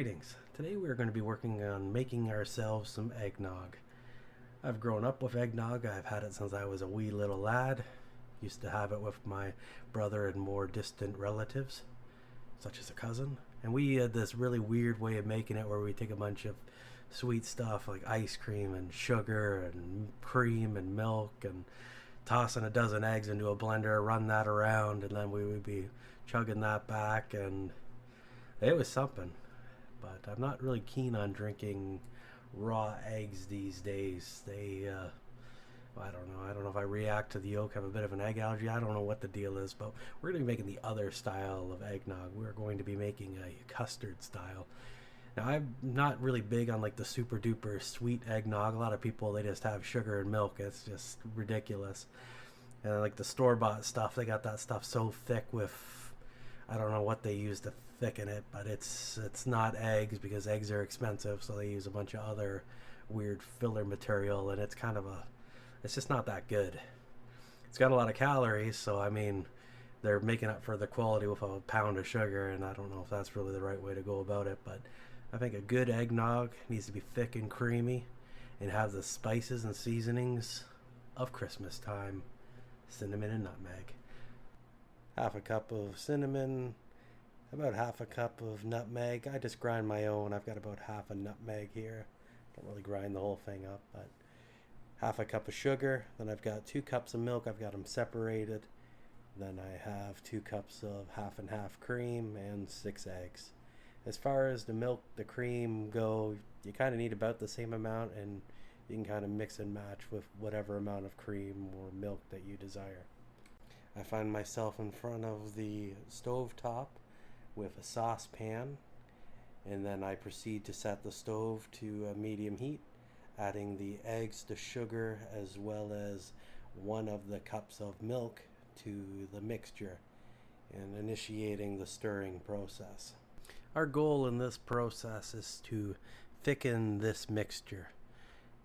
Greetings. Today we're going to be working on making ourselves some eggnog. I've grown up with eggnog. I've had it since I was a wee little lad. Used to have it with my brother and more distant relatives, such as a cousin. And we had this really weird way of making it where we take a bunch of sweet stuff like ice cream and sugar and cream and milk and tossing a dozen eggs into a blender, run that around, and then we would be chugging that back, and it was something. But I'm not really keen on drinking raw eggs these days. I don't know. I don't know if I react to the yolk, have a bit of an egg allergy. I don't know what the deal is, but we're going to be making the other style of eggnog. We're going to be making a custard style. Now, I'm not really big on like the super duper sweet eggnog. A lot of people, they just have sugar and milk. It's just ridiculous. And like the store bought stuff, they got that stuff so thick with, I don't know what they use to thicken it, but it's not eggs because eggs are expensive, so they use a bunch of other weird filler material, and it's just not that good. It's got a lot of calories, so I mean, they're making up for the quality with a pound of sugar, and I don't know if that's really the right way to go about it, but I think a good eggnog needs to be thick and creamy and have the spices and seasonings of Christmas time: cinnamon and nutmeg. Half a cup of cinnamon, about half a cup of nutmeg. I just grind my own. I've got about half a nutmeg here. Don't really grind the whole thing up, but half a cup of sugar. Then I've got 2 cups of milk. I've got them separated. Then I have 2 cups of half and half cream and 6 eggs. As far as the milk, the cream go, you kind of need about the same amount, and you can kind of mix and match with whatever amount of cream or milk that you desire. I find myself in front of the stove top with a saucepan, and then I proceed to set the stove to a medium heat, adding the eggs, the sugar, as well as 1 of the cups of milk to the mixture and initiating the stirring process. Our goal in this process is to thicken this mixture.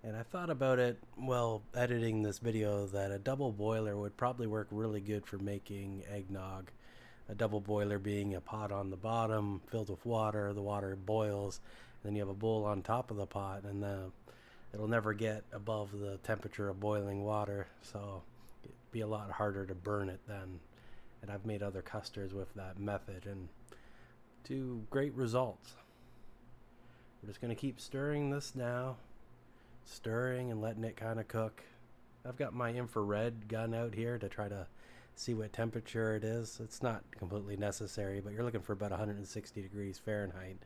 And I thought about it while editing this video that a double boiler would probably work really good for making eggnog. A double boiler being a pot on the bottom filled with water. The water boils, and then you have a bowl on top of the pot, and it'll never get above the temperature of boiling water, so it'd be a lot harder to burn it then. And I've made other custards with that method and to great results. We're just going to keep stirring this now, stirring and letting it kind of cook. I've got my infrared gun out here to try to see what temperature it is. It's not completely necessary, but you're looking for about 160 degrees Fahrenheit,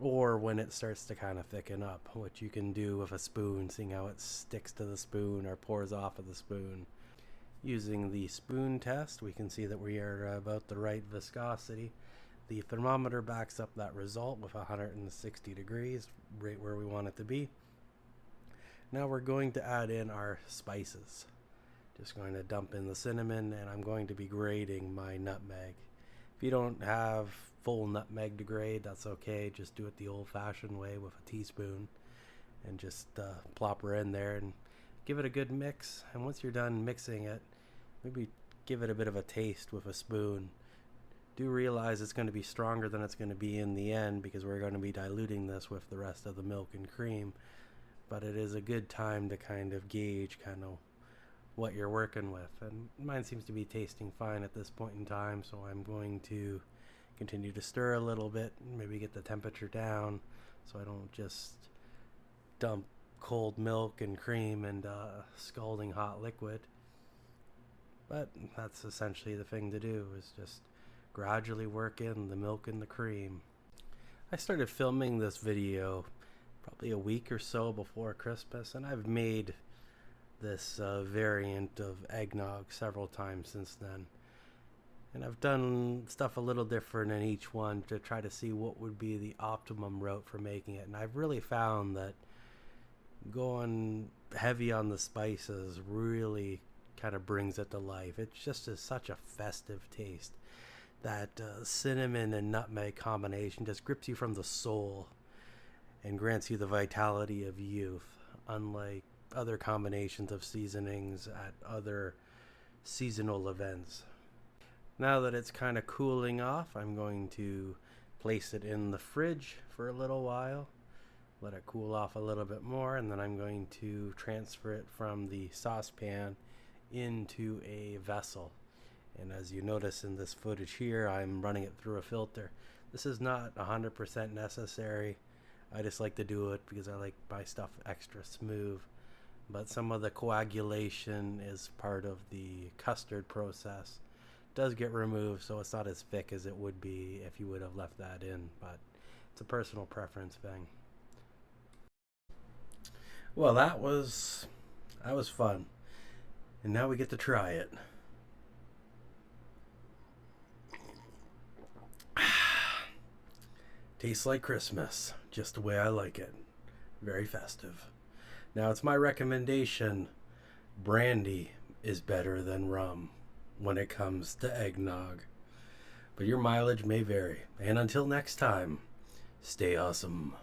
or when it starts to kind of thicken up, which you can do with a spoon, seeing how it sticks to the spoon or pours off of the spoon. Using the spoon test, we can see that we are about the right viscosity. The thermometer backs up that result with 160 degrees, right where we want it to be. Now we're going to add in our spices. Just going to dump in the cinnamon, and I'm going to be grating my nutmeg. If you don't have full nutmeg to grate, that's okay. Just do it the old-fashioned way with a teaspoon and just plop her in there and give it a good mix. And once you're done mixing it, maybe give it a bit of a taste with a spoon. Do realize it's going to be stronger than it's going to be in the end because we're going to be diluting this with the rest of the milk and cream. But it is a good time to kind of gauge kind of what you're working with, and mine seems to be tasting fine at this point in time, so I'm going to continue to stir a little bit, maybe get the temperature down so I don't just dump cold milk and cream and scalding hot liquid. But that's essentially the thing to do, is just gradually work in the milk and the cream. I started filming this video probably a week or so before Christmas, and I've made this variant of eggnog several times since then, and I've done stuff a little different in each one to try to see what would be the optimum route for making it. And I've really found that going heavy on the spices really kind of brings it to life. It's just such a festive taste. That cinnamon and nutmeg combination just grips you from the soul and grants you the vitality of youth, unlike other combinations of seasonings at other seasonal events. Now that it's kind of cooling off, I'm going to place it in the fridge for a little while, let it cool off a little bit more, and then I'm going to transfer it from the saucepan into a vessel. And as you notice in this footage here, I'm running it through a filter. This is not 100% necessary. I just like to do it because I like my stuff extra smooth. But some of the coagulation is part of the custard process. It does get removed, so it's not as thick as it would be if you would have left that in, but it's a personal preference thing. Well, that was fun. And now we get to try it. Tastes like Christmas, just the way I like it. Very festive. Now, it's my recommendation, brandy is better than rum when it comes to eggnog. But your mileage may vary. And until next time, stay awesome.